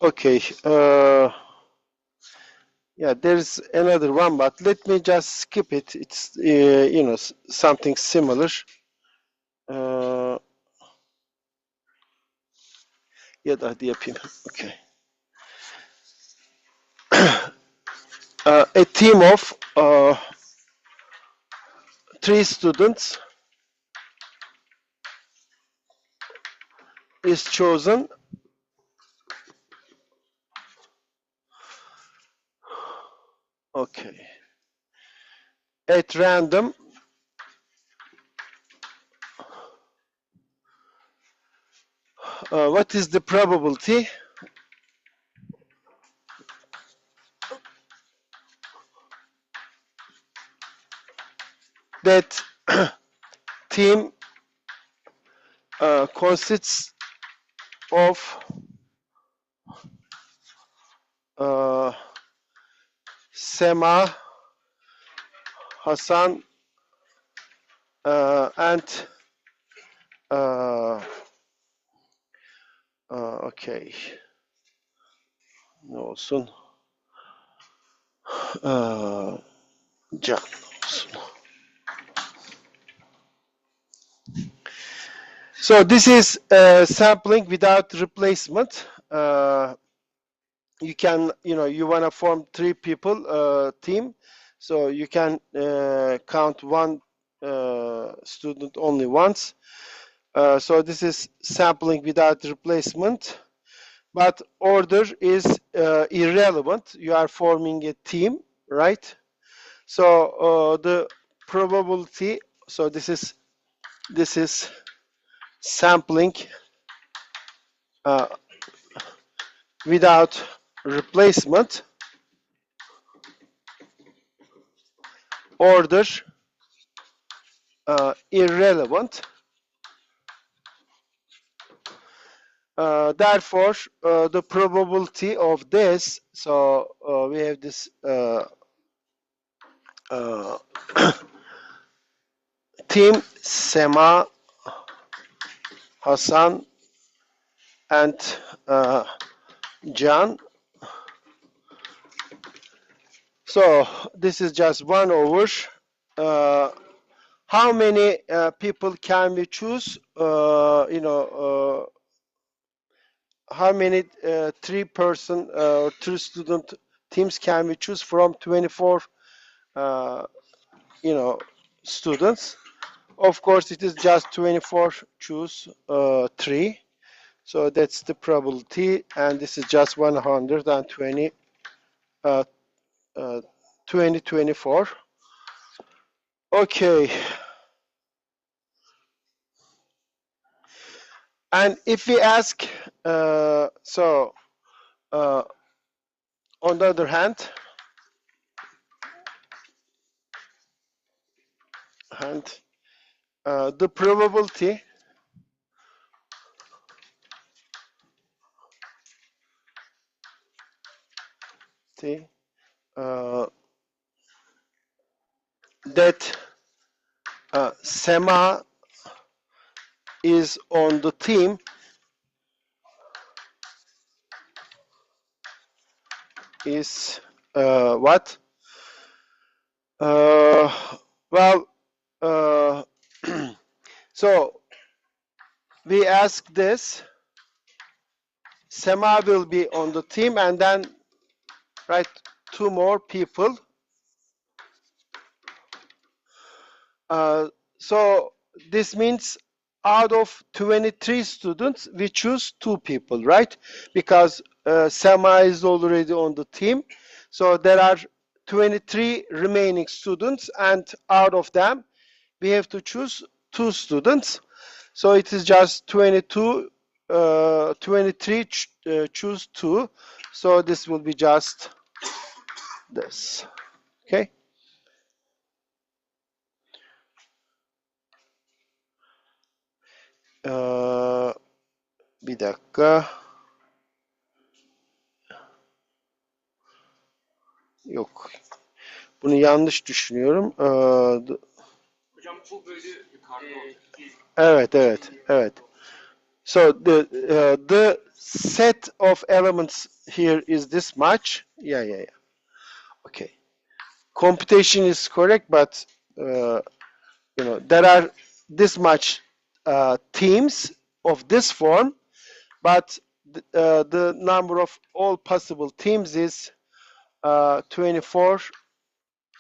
Okay. Yeah, there's another one, but let me just skip it. It's something similar. Ya da hadi yapayım. Okay. A team of 3 students is chosen. Okay. At random. What is the probability that team consists of Sema, Hasan, and okay. Ne olsun? Can olsun. So this is sampling without replacement. You can, you want to form 3 people team, so you can count one student only once. So this is sampling without replacement, but order is irrelevant. You are forming a team, right? So the probability. So this is sampling without replacement. Order irrelevant. Therefore, the probability of this, so we have this team Sema, Hasan, and Can. So this is just 1 over. How many people can we choose? How many 3-person or 2-student teams can we choose from 24 students? Of course, it is just 24 choose 3. So that's the probability, and this is just 120, 2024. Okay. And if we ask, on the other hand, the probability that Sema is on the team is what? Well, so we ask this. Sema will be on the team, and then write 2 more people. So this means out of 23 students, we choose 2 people, right? Because Sema is already on the team. So there are 23 remaining students, and out of them, we have to choose 2 students. So it is just 23 choose 2. So this will be just this. Okay. Bir dakika. Yok. Bunu yanlış düşünüyorum. Hocam bu böyle yukarıda olacak. Evet. So the set of elements here is this much. Yeah. Okay. Computation is correct, but there are this much teams of this form, but the number of all possible teams is 24.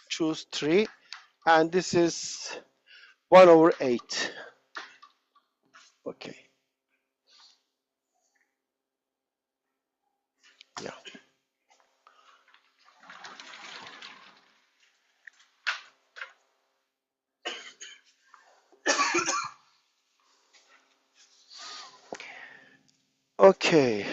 Choose 3, and this is 1/8. Okay. Yeah. Okay.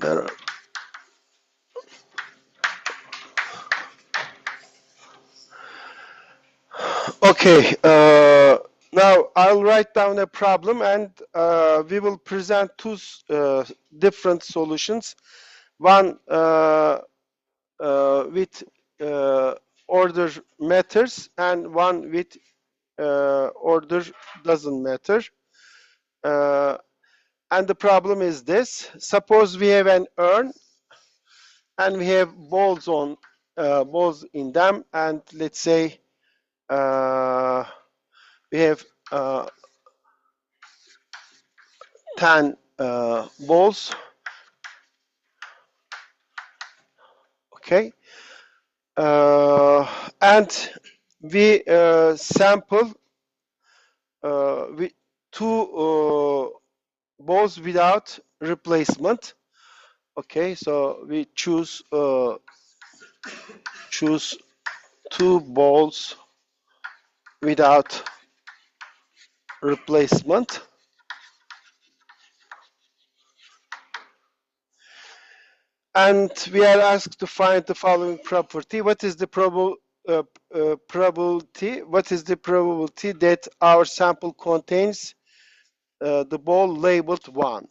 There are, okay. Now I'll write down a problem, and we will present two different solutions. One with order matters, and one with order doesn't matter. And the problem is this: suppose we have an urn, and we have balls in them, and let's say we have 10 balls. Okay, and we sample with 2 balls without replacement. Okay, so we choose 2 balls without replacement. And we are asked to find the following property. What is the probability? What is the probability that our sample contains the ball labeled 1?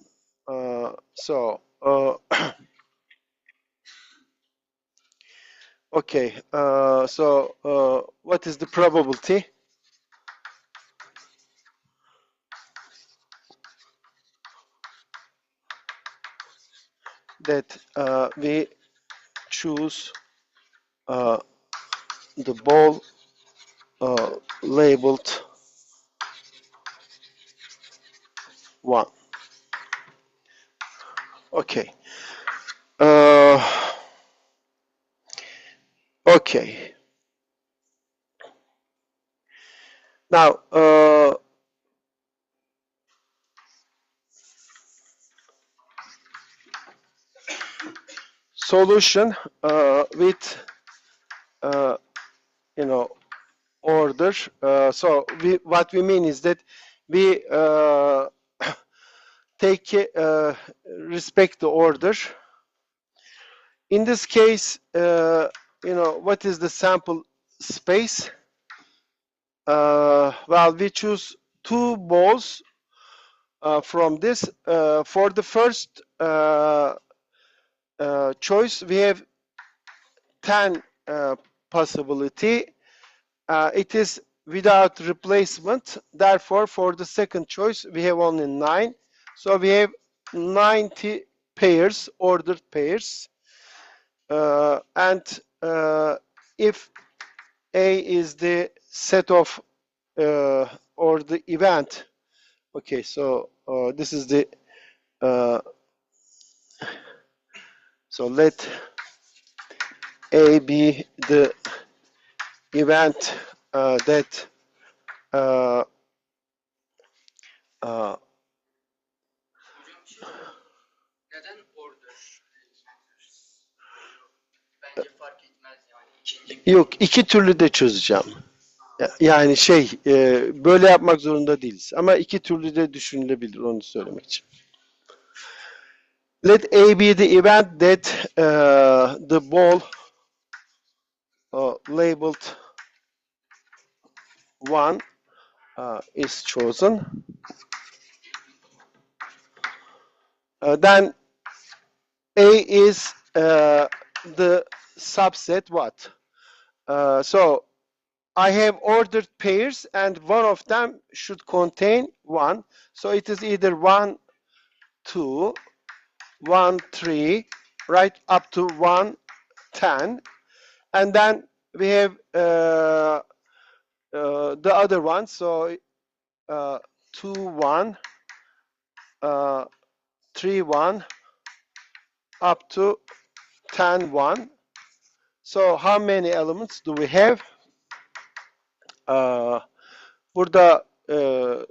Okay. What is the probability that we choose the ball labeled 1? Okay. Okay. Now, solution with order. So what we mean is that we take respect the order. In this case, what is the sample space? Well, we choose 2 balls from this. For the first choice, we have 10 possibility. It is without replacement. Therefore, for the second choice, we have only 9. So we have 90 pairs, ordered pairs. And if A is the set of or the event, okay, so this is the so let A be the event that Neden order? Bence fark etmez yani. Yok, iki türlü de çözeceğim. Yani böyle yapmak zorunda değiliz. Ama iki türlü de düşünülebilir, onu söylemek için. Let A be the event that the ball labeled 1 is chosen. Then A is the subset what? So I have ordered pairs and one of them should contain 1. So it is either 1, 2, 1, 3, right up to 1, 10. And then we have the other one. So 2, 1, 3, 1, up to 10, 1. So how many elements do we have? Burada 9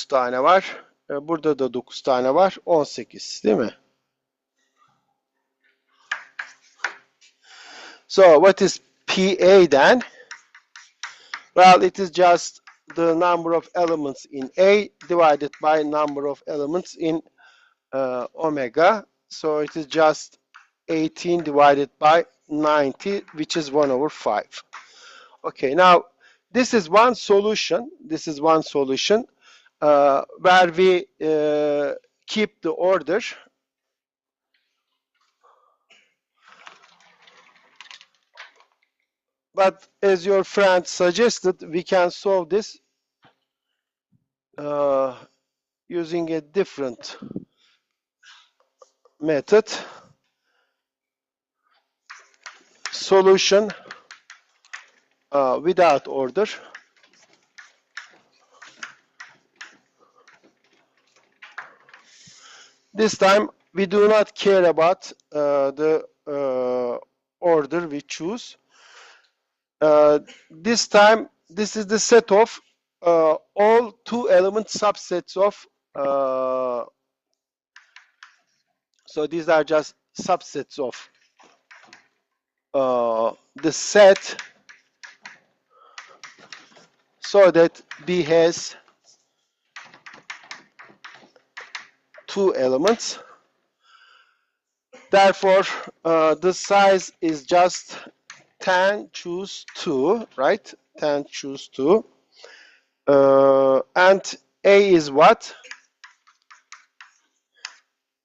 tane var. Burada da 9 tane var. 18 değil mi? So what is PA then? Well, it is just the number of elements in A divided by number of elements in omega. So it is just 18 divided by 90, which is 1/5. Okay, now this is one solution. This is one solution where we keep the order. But as your friend suggested, we can solve this using a different method. Solution without order. This time we do not care about the order we choose. This time this is the set of all 2 element subsets of so these are just subsets of the set, so that B has 2 elements. Therefore the size is just 10 choose 2, right? 10 choose 2. And A is what?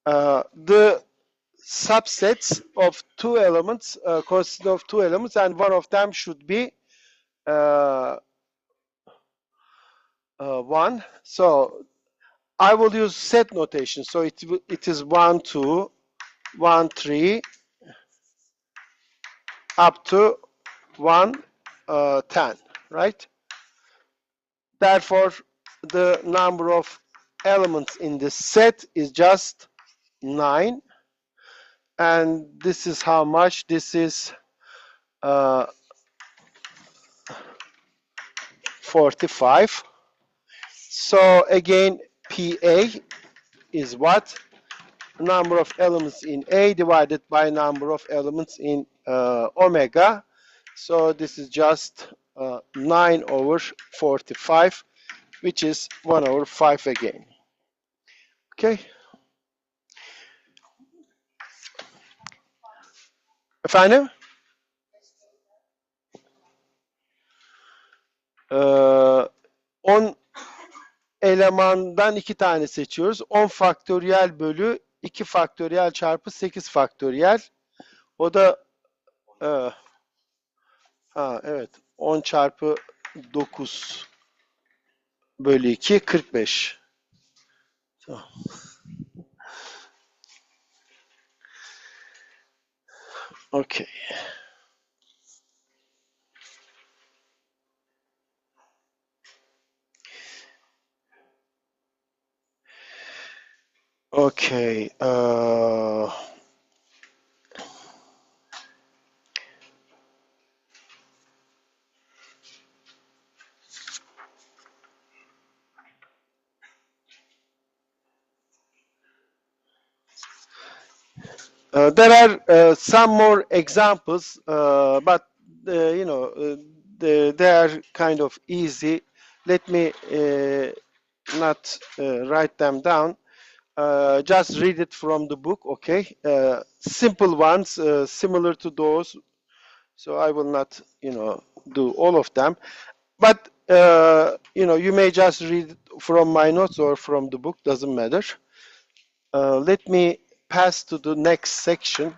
The subsets of 2 elements consist of 2 elements, and one of them should be 1. So I will use set notation. So it is 1, 2, 1, 3, up to 1, 10, right? Therefore, the number of elements in the set is just 9. And this is how much? This is 45. So again, PA is what? Number of elements in A divided by number of elements in omega. So this is just 9/45, which is 1/5 again. Okay. Efendim? 10 elemandan 2 tane seçiyoruz. 10 faktöriyel bölü 2 faktöriyel çarpı 8 faktöriyel. O da evet, 10 çarpı 9 bölü 2 45. Tamam. Okay. Okay. There are some more examples, but you know, they are kind of easy. Let me not write them down. Just read it from the book, okay? Simple ones, similar to those. So I will not, you know, do all of them. But you may just read from my notes or from the book, doesn't matter. Let me pass to the next section.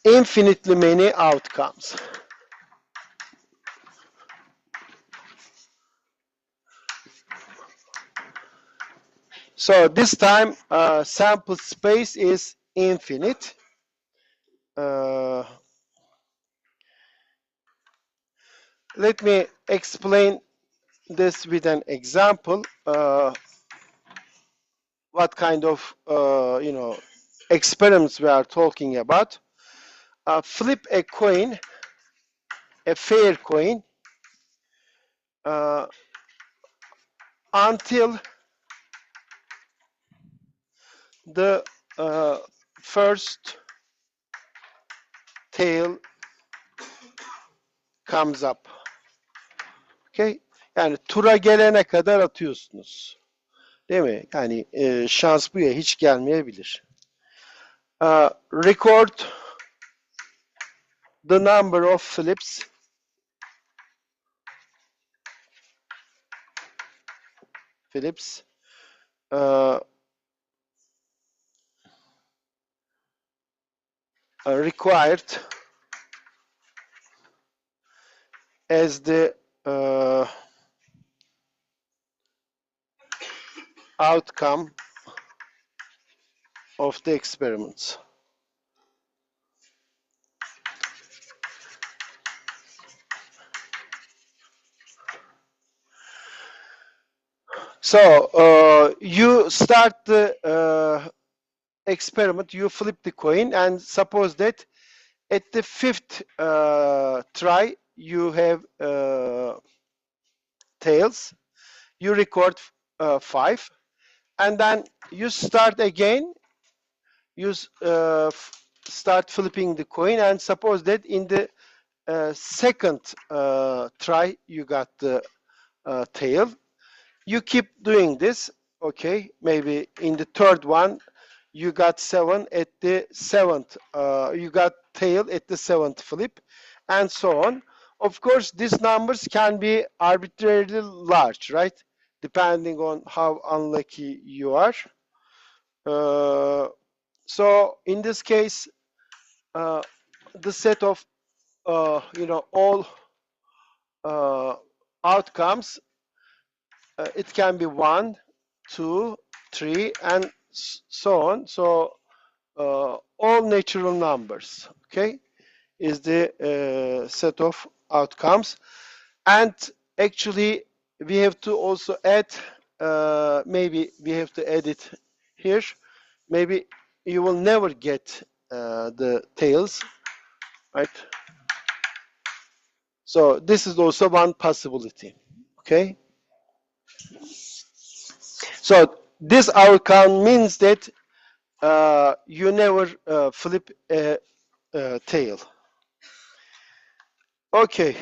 Infinitely many outcomes. So this time, sample space is infinite. Let me explain this with an example. What kind of experiments we are talking about. Flip a coin, a fair coin, until the first tail comes up. Okay? Yani tura gelene kadar atıyorsunuz. Değil mi? Yani şans bu ya, hiç gelmeyebilir. Record the number of flips required as the outcome of the experiments. So you start the experiment, you flip the coin, and suppose that at the fifth try you have tails. You record 5, and then you start again. You start flipping the coin, and suppose that in the second try you got the tail. You keep doing this. Okay, maybe in the third one you got 7 at the 7th. You got tail at the 7th flip, and so on. Of course, these numbers can be arbitrarily large, right? Depending on how unlucky you are. So in this case, the set of all outcomes, it can be 1, 2, 3, and so on. So all natural numbers, okay, is the set of outcomes. And actually we have to also add, maybe we have to add it here. Maybe you will never get the tails, right? So this is also one possibility, okay? So this outcome means that you never flip a tail. Okay.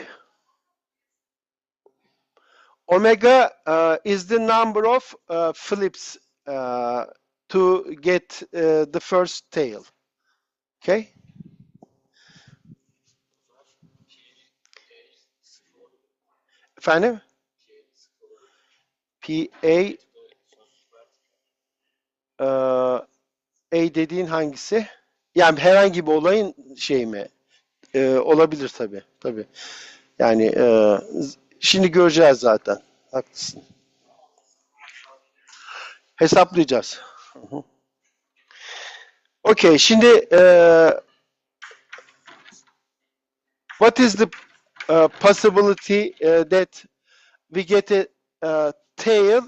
Omega is the number of flips to get the first tail. Okay. Efendim? PA A dediğin hangisi? Yani herhangi bir olayın şey mi? Olabilir tabii. Tabii. Yani şimdi göreceğiz zaten. Haklısın. Hesaplayacağız. Okay, şimdi what is the possibility that we get a tail,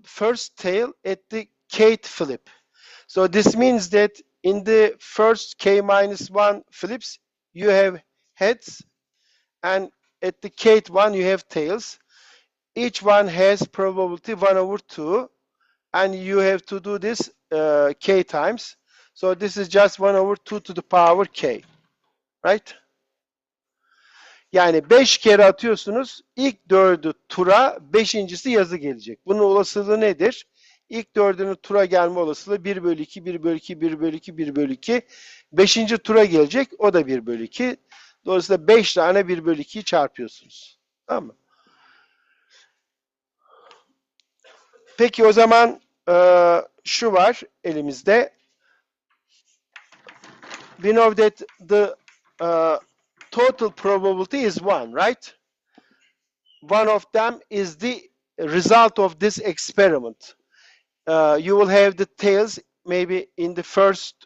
first tail at the kth flip? So this means that in the first k-1 flips, you have heads, and at the kth one, you have tails. Each one has probability 1/2, and you have to do this k times. So this is just 1/2 to the power k, right? Yani 5 kere atıyorsunuz, ilk 4'ü tura, 5.'si yazı gelecek. Bunun olasılığı nedir? İlk 4'ünün tura gelme olasılığı 1/2, 1/2, 1/2, 1/2. 5. tura gelecek, o da 1/2. Dolayısıyla 5 tane 1 bölü 2'yi çarpıyorsunuz. Tamam mı? Peki o zaman şu var elimizde. We know that the total probability is 1, right? One of them is the result of this experiment. You will have the tails maybe in the first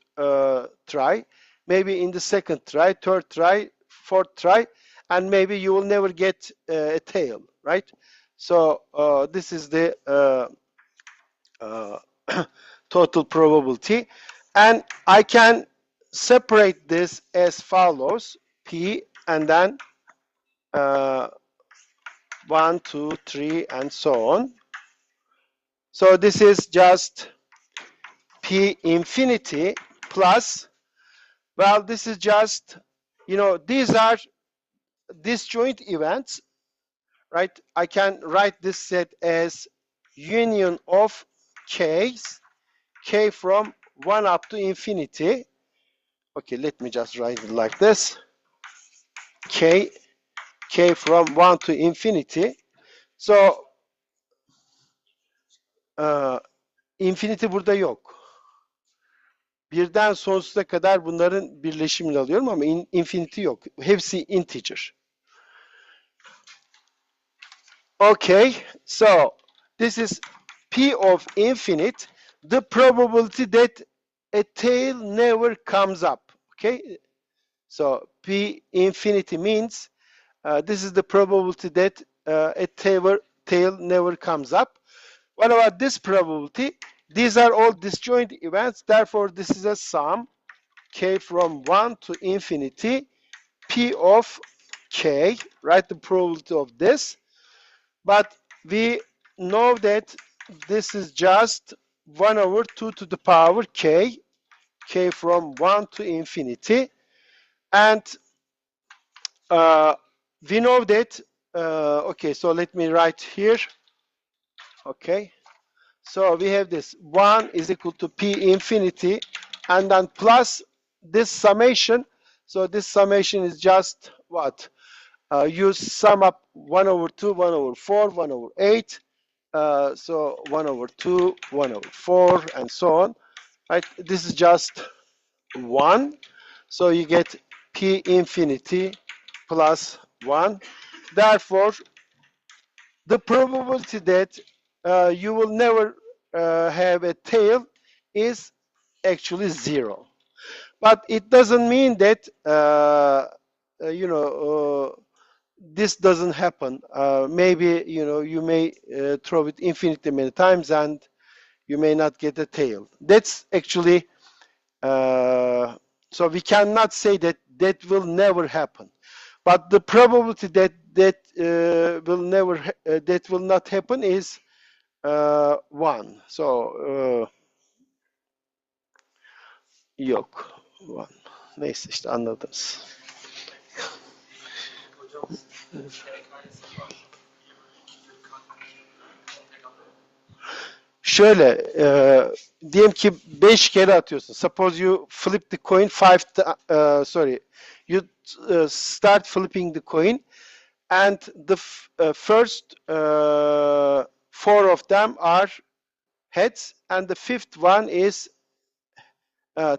try, maybe in the second try, third try, fourth try, and maybe you will never get a tail, right? So this is the total probability, and I can separate this as follows: P and then 1, 2, 3, and so on. So this is just P infinity plus, well, this is just, these are disjoint events, right? I can write this set as union of k's, k from 1 up to infinity. Okay, let me just write it like this. K from 1 to infinity. So, infinity burada yok. Birden sonsuza kadar bunların birleşimini alıyorum ama infinity yok. Hepsi integer. Okay, so this is P of infinite, the probability that a tail never comes up. Okay, so P infinity means this is the probability that a tail never comes up. What about this probability? These are all disjoint events, therefore this is a sum, k from 1 to infinity, P of k, right, the probability of this. But we know that this is just 1 over 2 to the power k, k from 1 to infinity. And we know that, okay, so let me write here. Okay, so we have this 1 is equal to P infinity, and then plus this summation. So this summation is just what? You sum up 1 over 2, 1 over 4, 1 over 8. So 1 over 2, 1 over 4, and so on. Right? This is just 1. So you get P infinity plus 1. Therefore, the probability that you will never have a tail is actually 0. But it doesn't mean that, this doesn't happen. Maybe, you may throw it infinitely many times and you may not get a tail. That's actually, so we cannot say that that will never happen. But the probability that that will not happen is 1. So yok. 1. Neyse işte anladınız. Şöyle, diyelim ki 5 kere atıyorsun. Suppose you flip the coin you start flipping the coin, and the first 4 of them are heads, and the 5th one is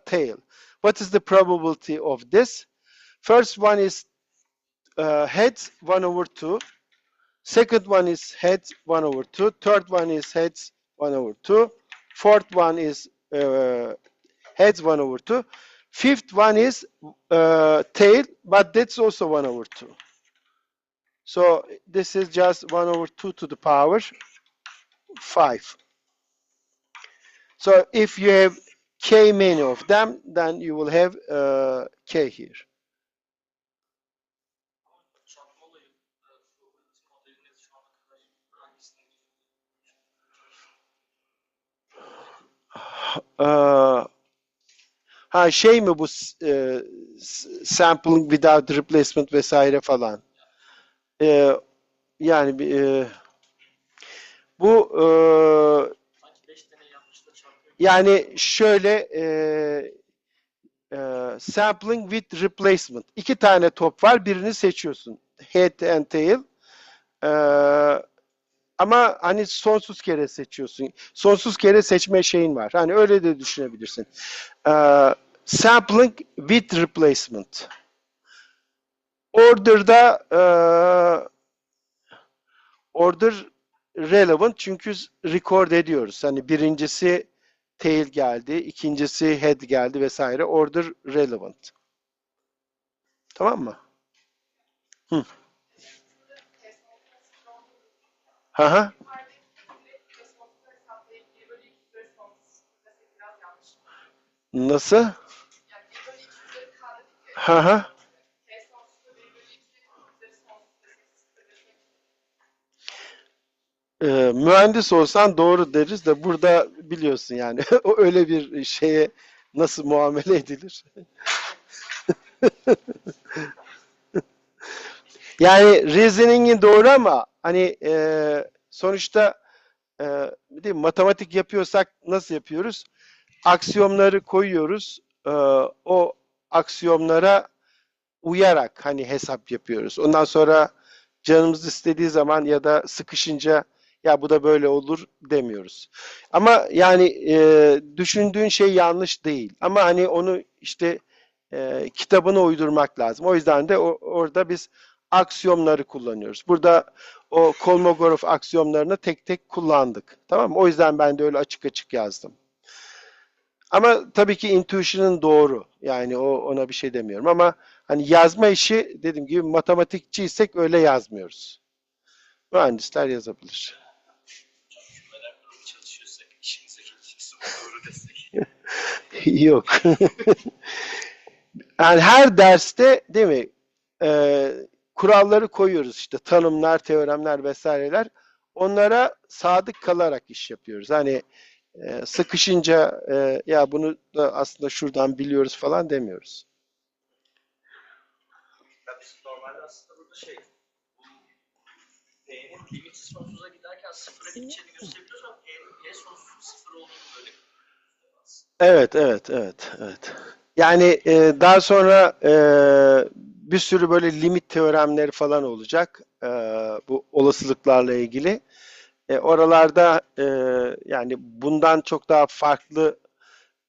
tail. What is the probability of this? First one is heads 1 over 2. Second one is heads 1 over 2. Third one is heads 1 over 2. Fourth one is heads 1 over 2. Fifth one is tail, but that's also 1 over 2. So this is just 1 over 2 to the power 5. So if you have k many of them, then you will have k here. Şey mi bu sampling without replacement vesaire falan. Yani bu yani şöyle sampling with replacement. İki tane top var. Birini seçiyorsun. Head and tail. Ama hani sonsuz kere seçiyorsun. Sonsuz kere seçme şeyin var. Hani öyle de düşünebilirsin. Sampling with replacement. Order'da order relevant çünkü record ediyoruz. Hani birincisi tail geldi, ikincisi head geldi vesaire. Order relevant. Tamam mı? Hı. Hı hı. Nasıl? Hı hı. Mühendis olsan doğru deriz de burada biliyorsun yani o öyle bir şeye nasıl muamele edilir? Yani reasoning'in doğru ama hani sonuçta e, değil mi, matematik yapıyorsak nasıl yapıyoruz? Aksiyomları koyuyoruz. O aksiyomlara uyarak hani hesap yapıyoruz. Ondan sonra canımız istediği zaman ya da sıkışınca ya bu da böyle olur demiyoruz. Ama yani düşündüğün şey yanlış değil. Ama hani onu işte kitabına uydurmak lazım. O yüzden de orada biz aksiyomları kullanıyoruz. Burada o Kolmogorov aksiyomlarını tek tek kullandık. Tamam mı? O yüzden ben de öyle açık açık yazdım. Ama tabii ki intuition'ın doğru. Yani ona bir şey demiyorum ama hani yazma işi dediğim gibi matematikçiysek öyle yazmıyoruz. Mühendisler yazabilir. Yok. Yani her derste değil mi? Kuralları koyuyoruz işte tanımlar, teoremler vesaireler. Onlara sadık kalarak iş yapıyoruz. Hani sıkışınca ya bunu da aslında şuradan biliyoruz falan demiyoruz. Ya biz normalde aslında burada P'nin limiti sonsuza giderken sıfıra gideceğini gösteriyoruz ama P'nin P sonsuz sıfır olduğunu böyle Evet, evet, evet, evet. Yani daha sonra bir sürü böyle limit teoremleri falan olacak bu olasılıklarla ilgili. Oralarda yani bundan çok daha farklı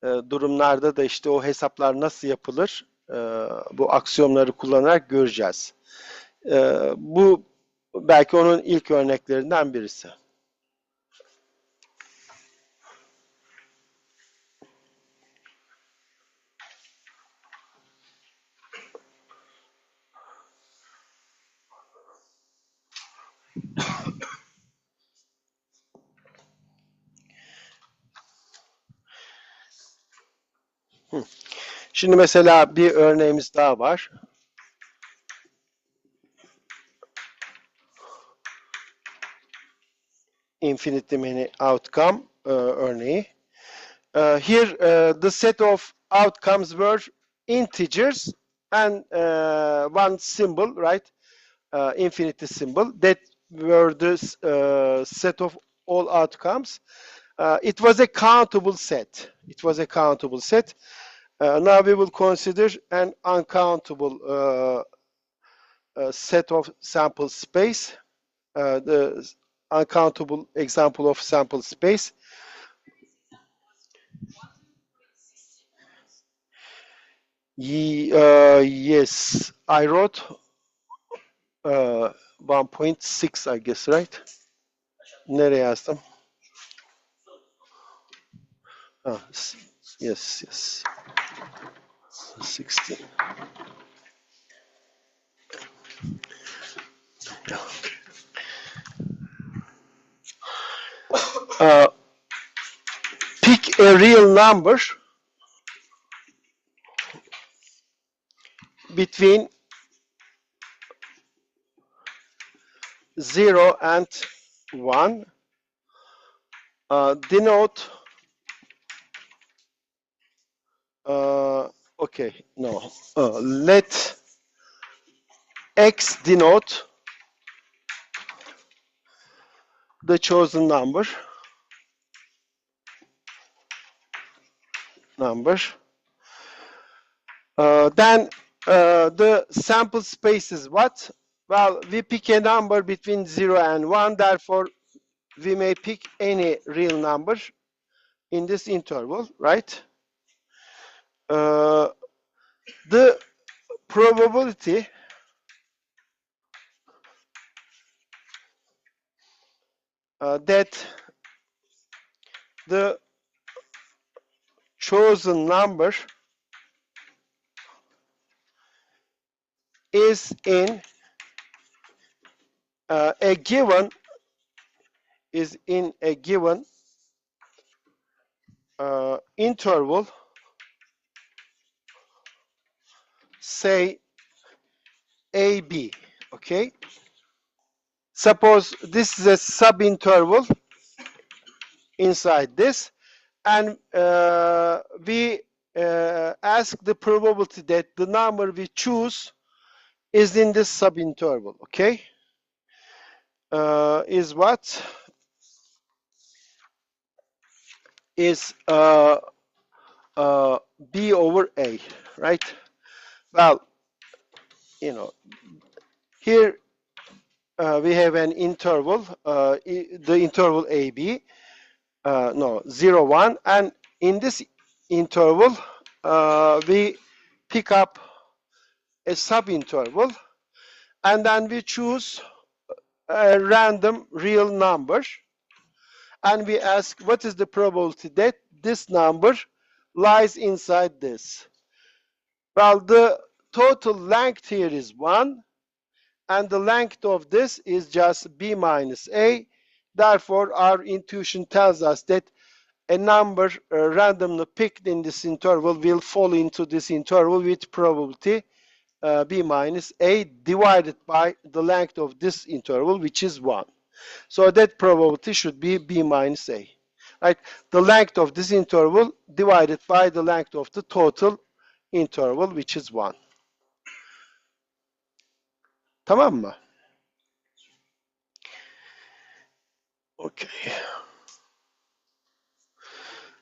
durumlarda da işte o hesaplar nasıl yapılır bu aksiyomları kullanarak göreceğiz. Bu belki onun ilk örneklerinden birisi. Şimdi mesela bir örneğimiz daha var. Infinitely many outcome örneği. Here the set of outcomes were integers and one symbol, right? Infinity symbol. That were the set of all outcomes. It was a countable set. It was a countable set. Now we will consider an uncountable set of sample space. The uncountable example of sample space. Yes, I wrote 1.6, I guess, right? Nereye yazdım? Ah, yes, yes. 16. Pick a real number between 0 and 1. Denote okay, no. Let X denote the chosen number. Then the sample space is what? Well, we pick a number between 0 and 1, therefore we may pick any real number in this interval, right? The probability that the chosen number is in a given interval, say AB. Okay. Suppose this is a subinterval inside this, and we ask the probability that the number we choose is in this subinterval. Okay. Is what? Is B over A, right? Well, here we have an interval, the interval AB, no, 0, 1, and in this interval, we pick up a subinterval, and then we choose a random real number, and we ask what is the probability that this number lies inside this. Well, the total length here is 1, and the length of this is just B minus A. Therefore, our intuition tells us that a number randomly picked in this interval will fall into this interval with probability B minus A divided by the length of this interval, which is 1. So that probability should be B minus A. Right? The length of this interval divided by the length of the total interval, which is 1. Tamam mı? Okay.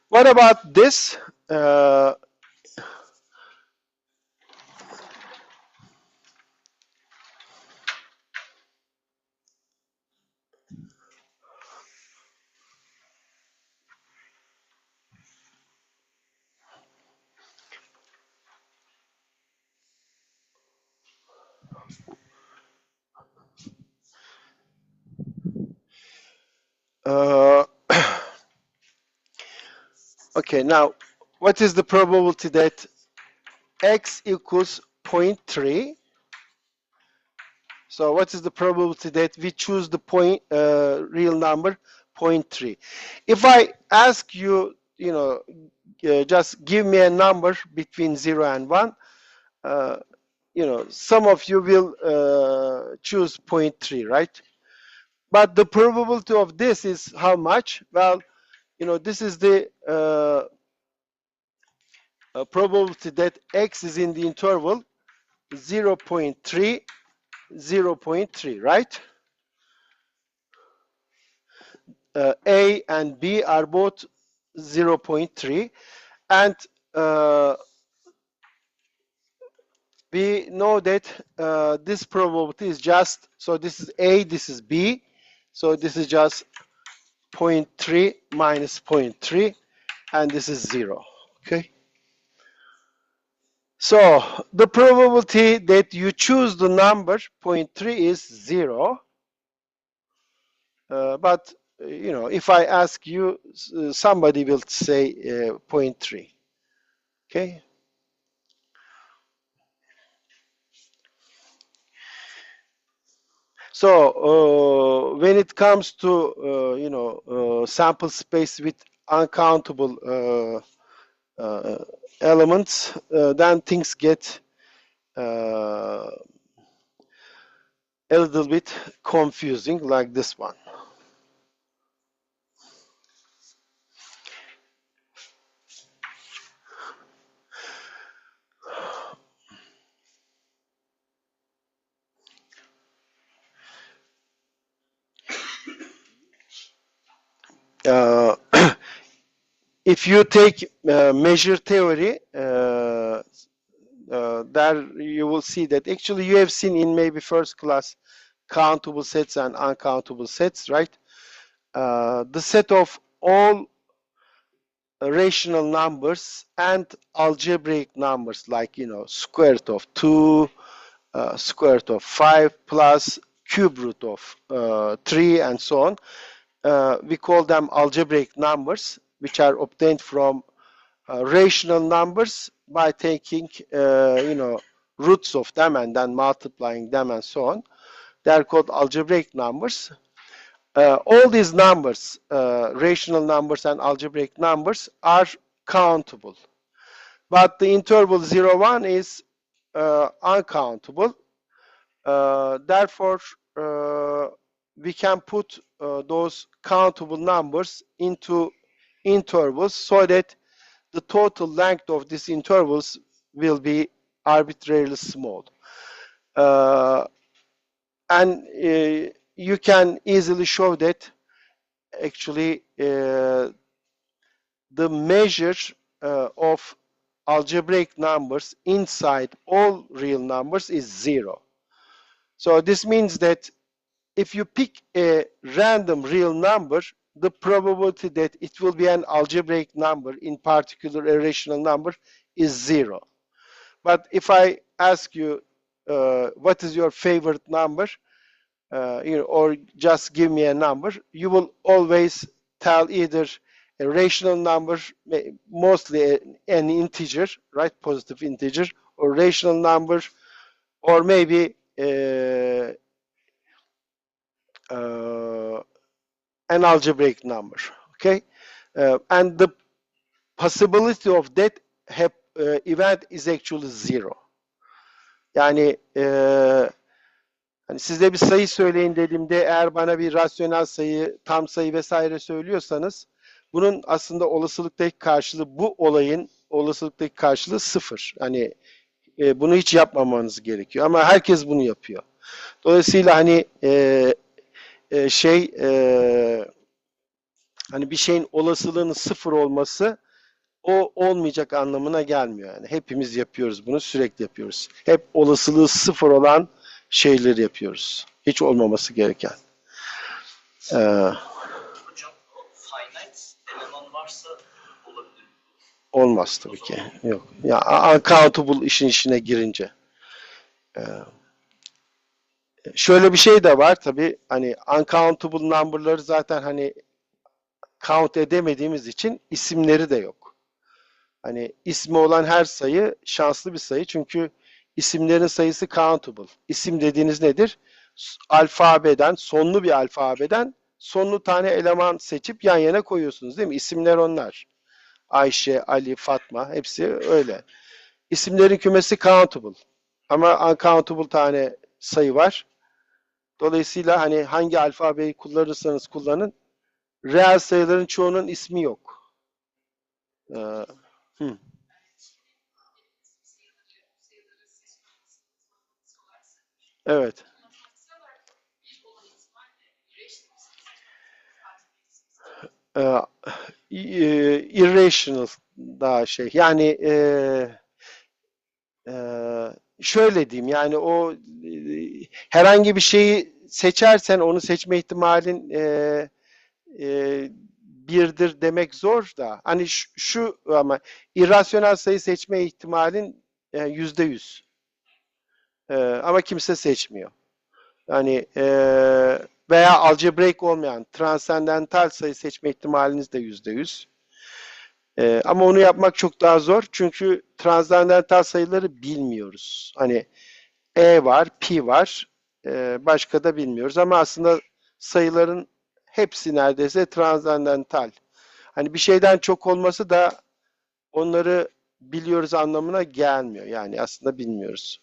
What about this? Okay, now, what is the probability that x equals 0.3? So what is the probability that we choose the real number 0.3? If I ask you, just give me a number between 0 and 1, some of you will choose 0.3, right? But the probability of this is how much? Well, this is the probability that x is in the interval 0.3, 0.3, right? A and B are both 0.3, and we know that this probability is just, so this is A, this is B, so this is just 0.3 minus 0.3, and this is 0, okay? So the probability that you choose the number 0.3 is 0, but if I ask you, somebody will say 0.3, okay? So when it comes to sample space with uncountable elements, then things get a little bit confusing, like this one. If you take measure theory, there you will see that actually you have seen in maybe first class countable sets and uncountable sets, right? The set of all rational numbers and algebraic numbers, like, you know, square root of 2, square root of 5 plus cube root of 3 and so on. We call them algebraic numbers, which are obtained from rational numbers by taking, you know, roots of them and then multiplying them and so on. They are called algebraic numbers. All these numbers, rational numbers and algebraic numbers, are countable. But the interval 0, 1 is uncountable. Therefore, we can put those countable numbers into intervals so that the total length of these intervals will be arbitrarily small. And you can easily show that actually the measure of algebraic numbers inside all real numbers is 0. So this means that if you pick a random real number, the probability that it will be an algebraic number, in particular a rational number, is 0. But if I ask you what is your favorite number, you know, or just give me a number, you will always tell either a rational number, mostly an integer, right, positive integer, or rational number, or maybe an algebraic number, okay? And the possibility of that event is actually 0. Yani hani size bir sayı söyleyin dediğimde eğer bana bir rasyonel sayı, tam sayı vesaire söylüyorsanız bunun aslında olasılıktaki karşılığı, bu olayın olasılıktaki karşılığı 0. Hani bunu hiç yapmamanız gerekiyor ama herkes bunu yapıyor. Dolayısıyla hani hani bir şeyin olasılığının 0 olması o olmayacak anlamına gelmiyor. Yani hepimiz yapıyoruz bunu, sürekli yapıyoruz. Hep olasılığı 0 olan şeyleri yapıyoruz. Hiç olmaması gereken. Hocam finite eleman varsa olabilir. Olmaz tabii ki. Yok. Ya uncountable işin içine girince. Şöyle bir şey de var tabii. Hani uncountable number'ları zaten hani count edemediğimiz için isimleri de yok. Hani ismi olan her sayı şanslı bir sayı. Çünkü isimlerin sayısı countable. İsim dediğiniz nedir? Alfabeden, sonlu bir alfabeden sonlu tane eleman seçip yan yana koyuyorsunuz değil mi? İsimler onlar. Ayşe, Ali, Fatma hepsi öyle. İsimlerin kümesi countable. Ama uncountable tane sayı var. Dolayısıyla hani hangi alfabeyi kullanırsanız kullanın, reel sayıların çoğunun ismi yok. Evet. Irrational daha şey. Yani şöyle diyeyim, yani o herhangi bir şeyi seçersen onu seçme ihtimalin birdir demek zor da hani şu ama irrasyonel sayı seçme ihtimalin %100. Ama kimse seçmiyor. Yani veya algebraik olmayan transandantal sayı seçme ihtimaliniz de %100. Ama onu yapmak çok daha zor. Çünkü transandantal sayıları bilmiyoruz. Hani E var, pi var. Başka da bilmiyoruz. Ama aslında sayıların hepsi neredeyse transandantal. Hani bir şeyden çok olması da onları biliyoruz anlamına gelmiyor. Yani aslında bilmiyoruz.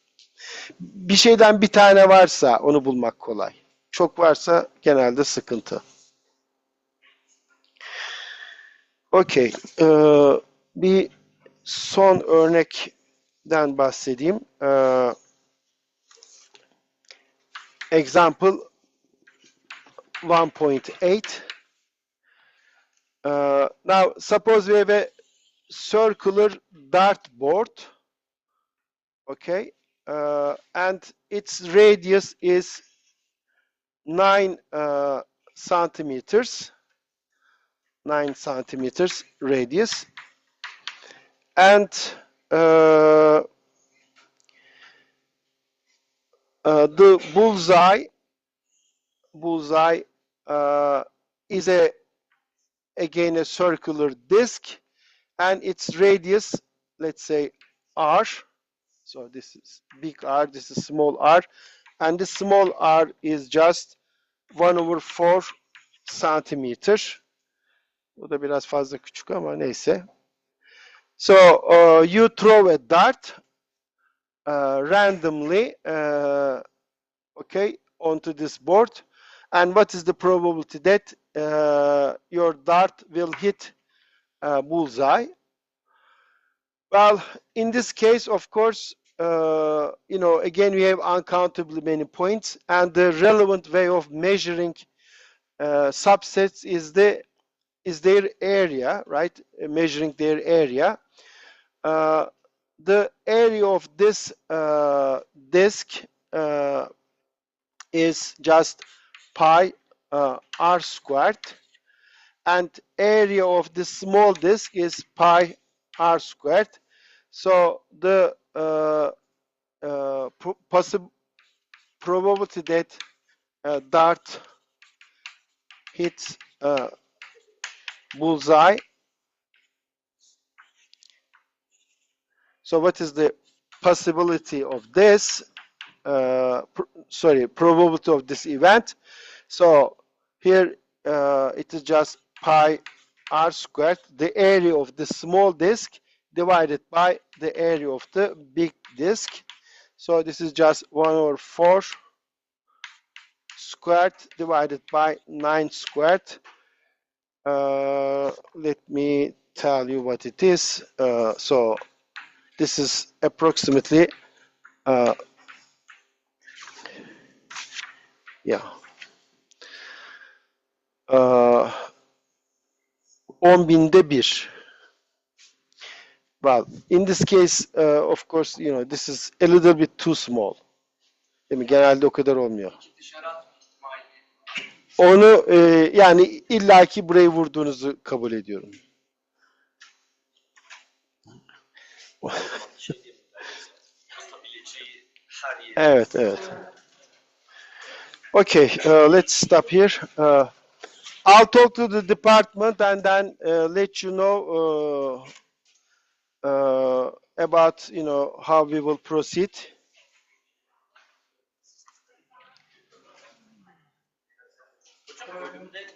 Bir şeyden bir tane varsa onu bulmak kolay. Çok varsa genelde sıkıntı. Okey. Bir son örnekten bahsedeyim. Example 1.8. Now, suppose we have a circular dartboard Okay, and its radius is 9 centimeters. 9 centimeters radius, and the bullseye is again a circular disc, and its radius, let's say r. So this is big R, this is small r, and the small r is just 1/4 centimeter. Bu da biraz fazla küçük ama neyse. So you throw a dart randomly, okay, onto this board, and what is the probability that your dart will hit bullseye? Well, in this case, of course, you know, again, we have uncountably many points, and the relevant way of measuring subsets is their area, right? Measuring their area. The area of this disk is just pi r squared, and area of the small disk is pi r squared. So the possible probability that dart hits bullseye. So what is the possibility of this? Probability of this event. So here it is just pi r squared, the area of the small disk divided by the area of the big disk. So this is just 1/4 squared divided by 9 squared. Let me tell you what it is. So this is approximately yeah 10.000'de 1. Well, in this case, of course, you know, this is a little bit too small. Değil mi? Genelde o kadar olmuyor. Onu yani illaki burayı vurduğunuzu kabul ediyorum. Evet, evet. Okay, let's stop here. I'll talk to the department and then let you know about, you know, how we will proceed. Hocam bölümde